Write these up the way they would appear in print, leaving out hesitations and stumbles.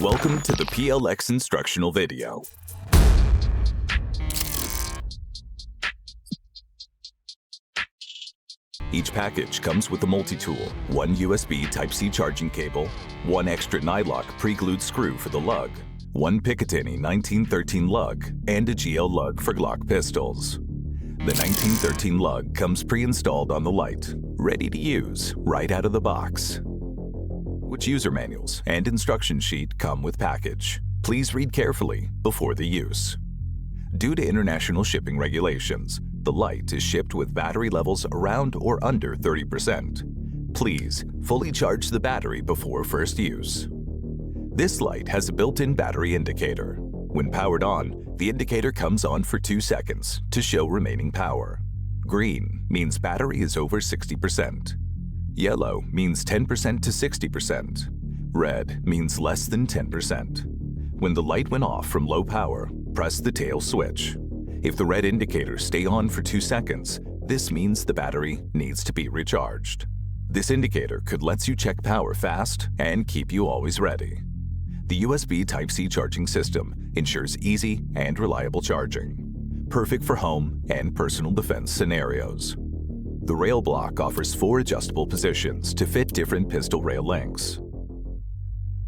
Welcome to the PLX instructional video. Each package comes with a multi-tool, one USB Type-C charging cable, one extra nylock pre-glued screw for the lug, one Picatinny 1913 lug, and a GL lug for Glock pistols. The 1913 lug comes pre-installed on the light, ready to use right out of the box. Which user manuals and instruction sheet come with package. Please read carefully before the use. Due to international shipping regulations, the light is shipped with battery levels around or under 30%. Please fully charge the battery before first use. This light has a built-in battery indicator. When powered on, the indicator comes on for 2 seconds to show remaining power. Green means battery is over 60%. Yellow means 10% to 60%. Red means less than 10%. When the light went off from low power, press the tail switch. If the red indicators stay on for 2 seconds, this means the battery needs to be recharged. This indicator could let you check power fast and keep you always ready. The USB Type-C charging system ensures easy and reliable charging, perfect for home and personal defense scenarios. The rail block offers 4 adjustable positions to fit different pistol rail lengths.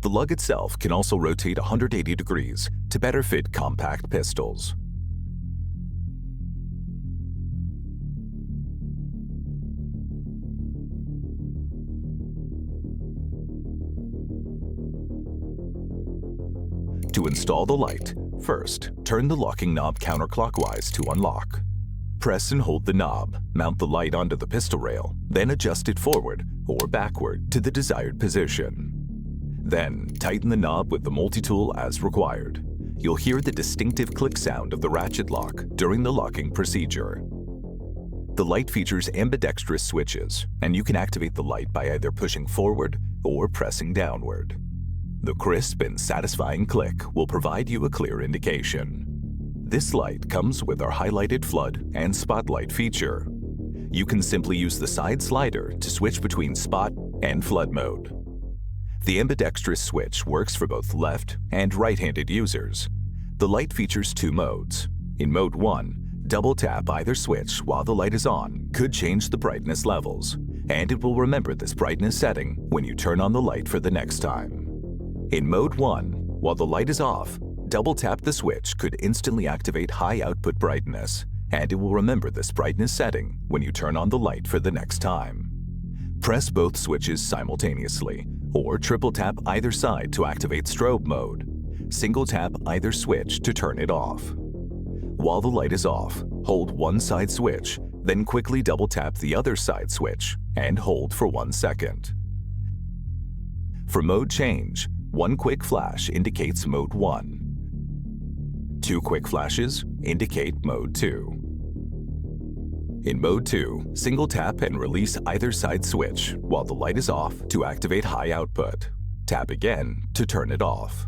The lug itself can also rotate 180 degrees to better fit compact pistols. To install the light, first, turn the locking knob counterclockwise to unlock. Press and hold the knob, mount the light onto the pistol rail, then adjust it forward or backward to the desired position. Then, tighten the knob with the multi-tool as required. You'll hear the distinctive click sound of the ratchet lock during the locking procedure. The light features ambidextrous switches, and you can activate the light by either pushing forward or pressing downward. The crisp and satisfying click will provide you a clear indication. This light comes with our highlighted flood and spotlight feature. You can simply use the side slider to switch between spot and flood mode. The ambidextrous switch works for both left and right-handed users. The light features 2 modes. In mode 1, double tap either switch while the light is on could change the brightness levels, and it will remember this brightness setting when you turn on the light for the next time. In mode 1, while the light is off, double tap the switch could instantly activate high output brightness, and it will remember this brightness setting when you turn on the light for the next time. Press both switches simultaneously, or triple tap either side to activate strobe mode. Single tap either switch to turn it off. While the light is off, hold one side switch, then quickly double tap the other side switch and hold for 1 second. For mode change, 1 quick flash indicates mode 1. 2 quick flashes indicate mode 2. In mode 2, single tap and release either side switch while the light is off to activate high output. Tap again to turn it off.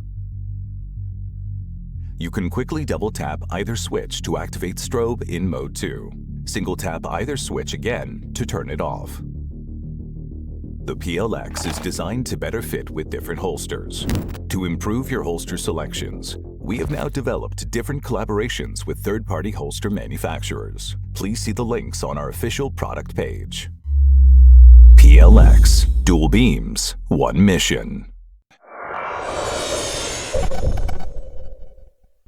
You can quickly double tap either switch to activate strobe in mode 2. Single tap either switch again to turn it off. The PLX is designed to better fit with different holsters. To improve your holster selections, we have now developed different collaborations with third-party holster manufacturers. Please see the links on our official product page. PLX, dual beams, one mission.